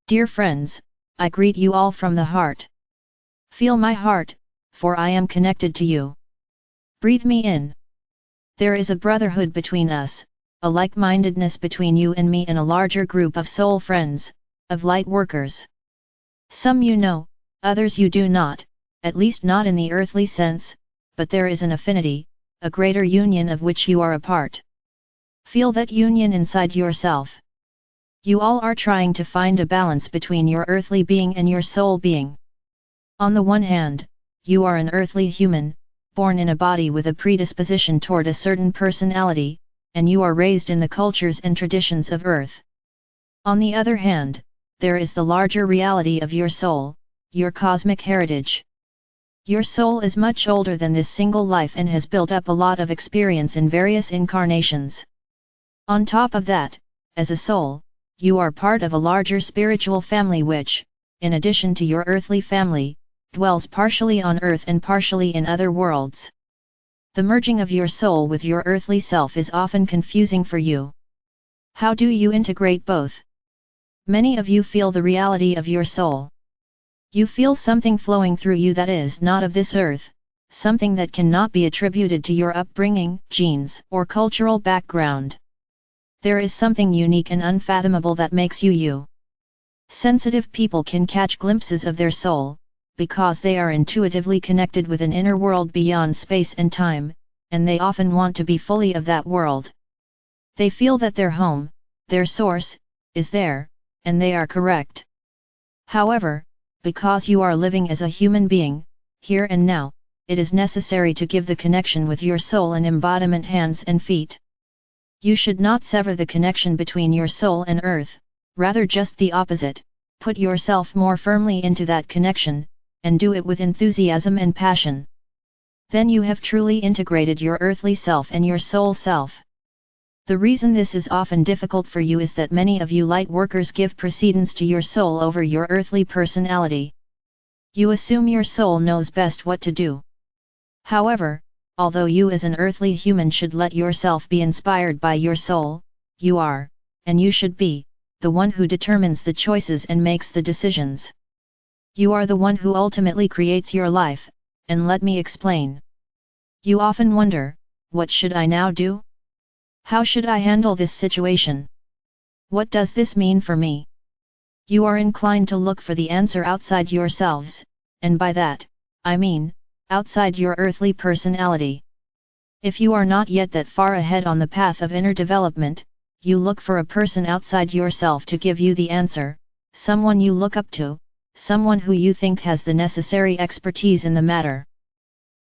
Dear friends, I greet you all from the heart. Feel my heart, for I am connected to you. Breathe me in. There is a brotherhood between us, a like-mindedness between you and me and a larger group of soul friends, of light workers. Some you know, others you do not, at least not in the earthly sense, but there is an affinity, a greater union of which you are a part. Feel that union inside yourself. You all are trying to find a balance between your earthly being and your soul being. On the one hand, you are an earthly human, born in a body with a predisposition toward a certain personality, and you are raised in the cultures and traditions of earth. On the other hand, there is the larger reality of your soul, your cosmic heritage. Your soul is much older than this single life and has built up a lot of experience in various incarnations. On top of that, as a soul, you are part of a larger spiritual family which, in addition to your earthly family, dwells partially on earth and partially in other worlds. The merging of your soul with your earthly self is often confusing for you. How do you integrate both? Many of you feel the reality of your soul. You feel something flowing through you that is not of this earth, something that cannot be attributed to your upbringing, genes, or cultural background. There is something unique and unfathomable that makes you you. Sensitive people can catch glimpses of their soul, because they are intuitively connected with an inner world beyond space and time, and they often want to be fully of that world. They feel that their home, their source, is there, and they are correct. However, because you are living as a human being, here and now, it is necessary to give the connection with your soul an embodiment hands and feet. You should not sever the connection between your soul and earth, rather just the opposite, put yourself more firmly into that connection, and do it with enthusiasm and passion. Then you have truly integrated your earthly self and your soul self. The reason this is often difficult for you is that many of you light workers give precedence to your soul over your earthly personality. You assume your soul knows best what to do. However, although you as an earthly human should let yourself be inspired by your soul, you are, and you should be, the one who determines the choices and makes the decisions. You are the one who ultimately creates your life, and let me explain. You often wonder, what should I now do? How should I handle this situation? What does this mean for me? You are inclined to look for the answer outside yourselves, and by that, I mean, outside your earthly personality. If you are not yet that far ahead on the path of inner development, you look for a person outside yourself to give you the answer, someone you look up to, someone who you think has the necessary expertise in the matter.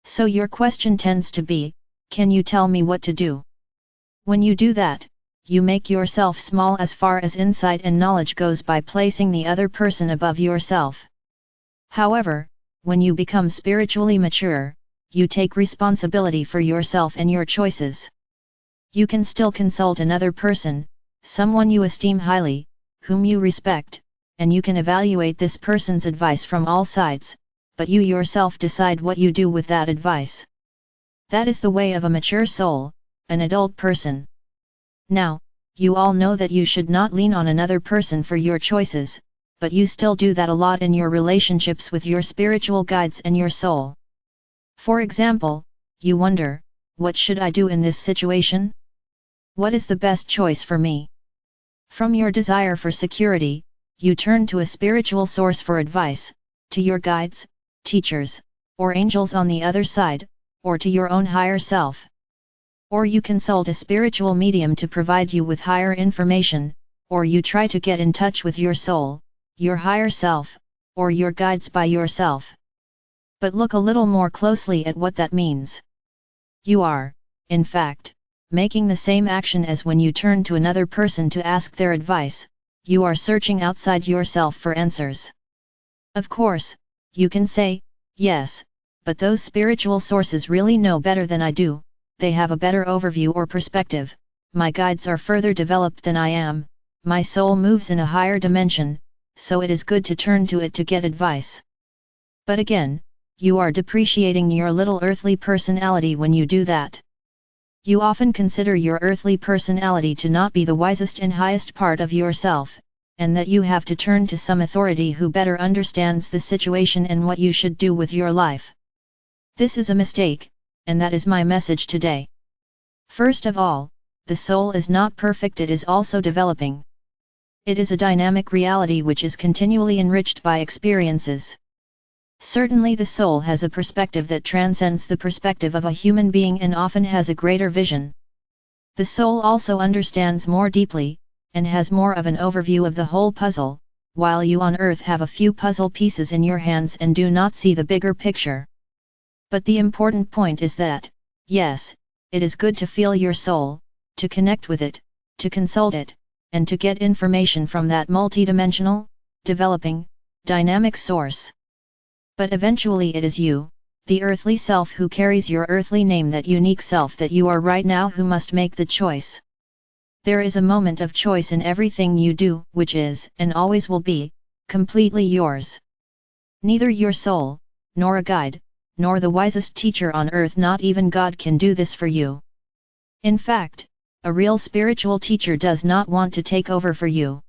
So your question tends to be, can you tell me what to do? When you do that, you make yourself small as far as insight and knowledge goes by placing the other person above yourself. However, when you become spiritually mature, you take responsibility for yourself and your choices. You can still consult another person, someone you esteem highly, whom you respect, and you can evaluate this person's advice from all sides, but you yourself decide what you do with that advice. That is the way of a mature soul, an adult person. Now, you all know that you should not lean on another person for your choices, but you still do that a lot in your relationships with your spiritual guides and your soul. For example, you wonder, what should I do in this situation? What is the best choice for me? From your desire for security, you turn to a spiritual source for advice, to your guides, teachers, or angels on the other side, or to your own higher self. Or you consult a spiritual medium to provide you with higher information, or you try to get in touch with your soul, your higher self, or your guides by yourself. But look a little more closely at what that means. You are, in fact, making the same action as when you turn to another person to ask their advice, you are searching outside yourself for answers. Of course, you can say, yes, but those spiritual sources really know better than I do, they have a better overview or perspective, my guides are further developed than I am, my soul moves in a higher dimension, so it is good to turn to it to get advice. But again, you are depreciating your little earthly personality when you do that. You often consider your earthly personality to not be the wisest and highest part of yourself, and that you have to turn to some authority who better understands the situation and what you should do with your life. This is a mistake, and that is my message today. First of all, the soul is not perfect, it is also developing. It is a dynamic reality which is continually enriched by experiences. Certainly the soul has a perspective that transcends the perspective of a human being and often has a greater vision. The soul also understands more deeply, and has more of an overview of the whole puzzle, while you on earth have a few puzzle pieces in your hands and do not see the bigger picture. But the important point is that, yes, it is good to feel your soul, to connect with it, to consult it, and to get information from that multidimensional, developing, dynamic source. But eventually it is you, the earthly self who carries your earthly name, that unique self that you are right now, who must make the choice. There is a moment of choice in everything you do, which is, and always will be, completely yours. Neither your soul, nor a guide, nor the wisest teacher on earth, not even God, can do this for you. In fact, a real spiritual teacher does not want to take over for you.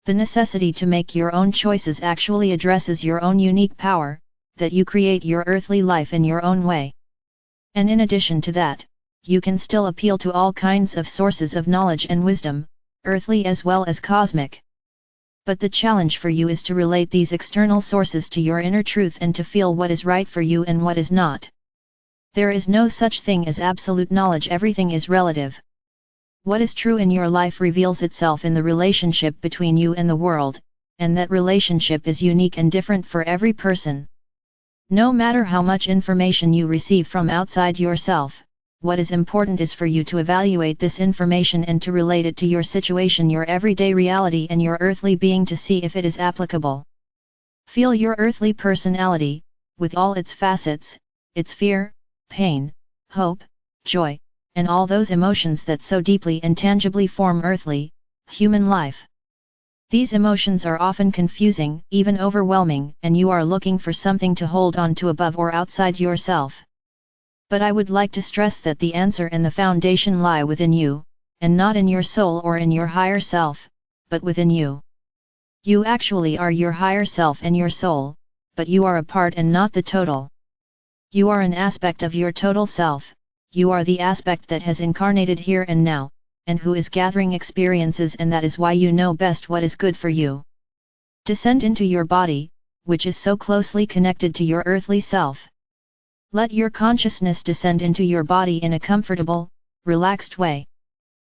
The necessity to make your own choices actually addresses your own unique power, that you create your earthly life in your own way. And in addition to that, you can still appeal to all kinds of sources of knowledge and wisdom, earthly as well as cosmic. But the challenge for you is to relate these external sources to your inner truth and to feel what is right for you and what is not. There is no such thing as absolute knowledge, everything is relative. What is true in your life reveals itself in the relationship between you and the world, and that relationship is unique and different for every person. No matter how much information you receive from outside yourself, what is important is for you to evaluate this information and to relate it to your situation, your everyday reality and your earthly being, to see if it is applicable. Feel your earthly personality, with all its facets, its fear, pain, hope, joy, and all those emotions that so deeply and tangibly form earthly, human life. These emotions are often confusing, even overwhelming, and you are looking for something to hold on to above or outside yourself. But I would like to stress that the answer and the foundation lie within you, and not in your soul or in your higher self, but within you. You actually are your higher self and your soul, but you are a part and not the total. You are an aspect of your total self, you are the aspect that has incarnated here and now, and who is gathering experiences, and that is why you know best what is good for you. Descend into your body, which is so closely connected to your earthly self. Let your consciousness descend into your body in a comfortable, relaxed way.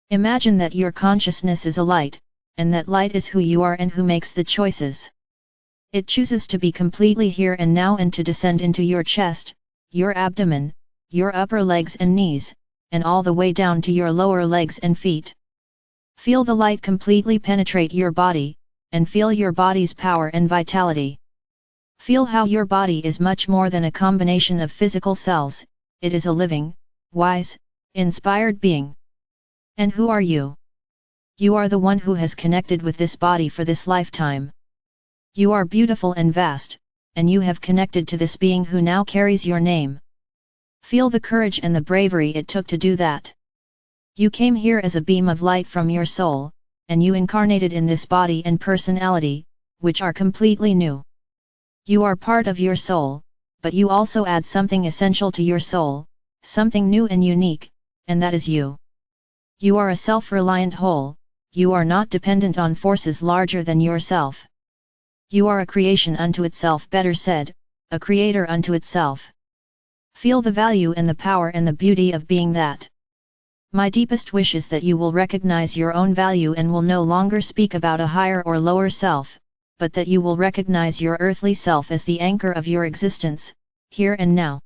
Imagine that your consciousness is a light, and that light is who you are and who makes the choices. It chooses to be completely here and now and to descend into your chest, your abdomen, your upper legs and knees, and all the way down to your lower legs and feet. Feel the light completely penetrate your body, and feel your body's power and vitality. Feel how your body is much more than a combination of physical cells, it is a living, wise, inspired being. And who are you? You are the one who has connected with this body for this lifetime. You are beautiful and vast, and you have connected to this being who now carries your name. Feel the courage and the bravery it took to do that. You came here as a beam of light from your soul, and you incarnated in this body and personality, which are completely new. You are part of your soul, but you also add something essential to your soul, something new and unique, and that is you. You are a self-reliant whole, you are not dependent on forces larger than yourself. You are a creation unto itself, better said, a creator unto itself. Feel the value and the power and the beauty of being that. My deepest wish is that you will recognize your own value and will no longer speak about a higher or lower self, but that you will recognize your earthly self as the anchor of your existence, here and now.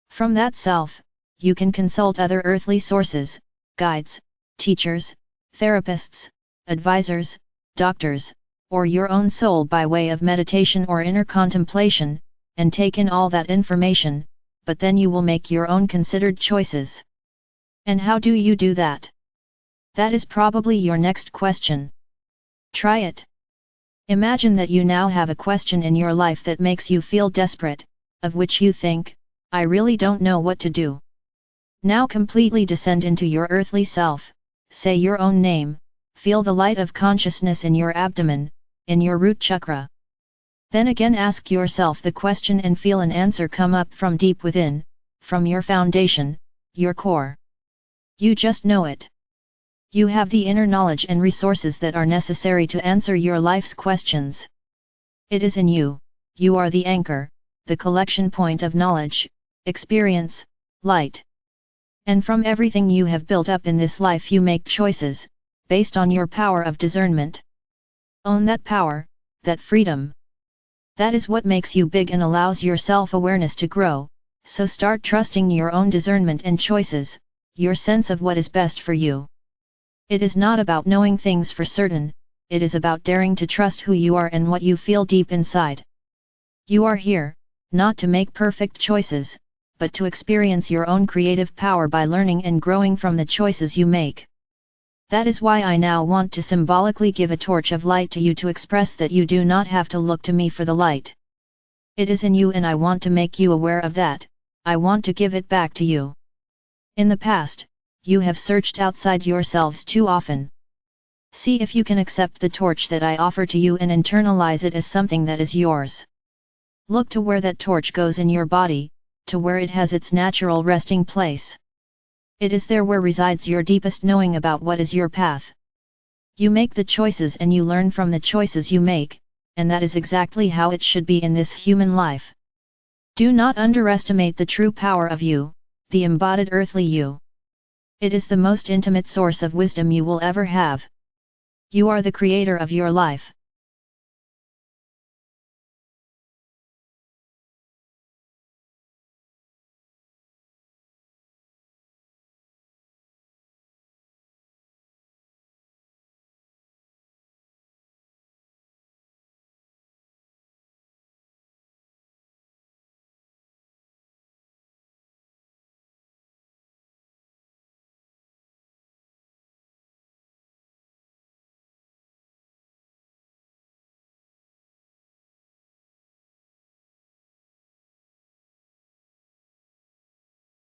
From that self, you can consult other earthly sources, guides, teachers, therapists, advisors, doctors, or your own soul by way of meditation or inner contemplation, and take in all that information, but then you will make your own considered choices. And how do you do that? That is probably your next question. Try it. Imagine that you now have a question in your life that makes you feel desperate, of which you think, I really don't know what to do. Now completely descend into your earthly self, say your own name, Feel the light of consciousness in your abdomen, in your root chakra. Then again ask yourself the question and feel an answer come up from deep within, from your foundation, your core. You just know it. You have the inner knowledge and resources that are necessary to answer your life's questions. It is in you, you are the anchor, the collection point of knowledge, experience, light. And from everything you have built up in this life you make choices, based on your power of discernment. Own that power, that freedom. That is what makes you big and allows your self-awareness to grow, so start trusting your own discernment and choices, your sense of what is best for you. It is not about knowing things for certain, it is about daring to trust who you are and what you feel deep inside. You are here, not to make perfect choices, but to experience your own creative power by learning and growing from the choices you make. That is why I now want to symbolically give a torch of light to you to express that you do not have to look to me for the light. It is in you and I want to make you aware of that, I want to give it back to you. In the past, you have searched outside yourselves too often. See if you can accept the torch that I offer to you and internalize it as something that is yours. Look to where that torch goes in your body, to where it has its natural resting place. It is there where resides your deepest knowing about what is your path. You make the choices and you learn from the choices you make, and that is exactly how it should be in this human life. Do not underestimate the true power of you, the embodied earthly you. It is the most intimate source of wisdom you will ever have. You are the creator of your life.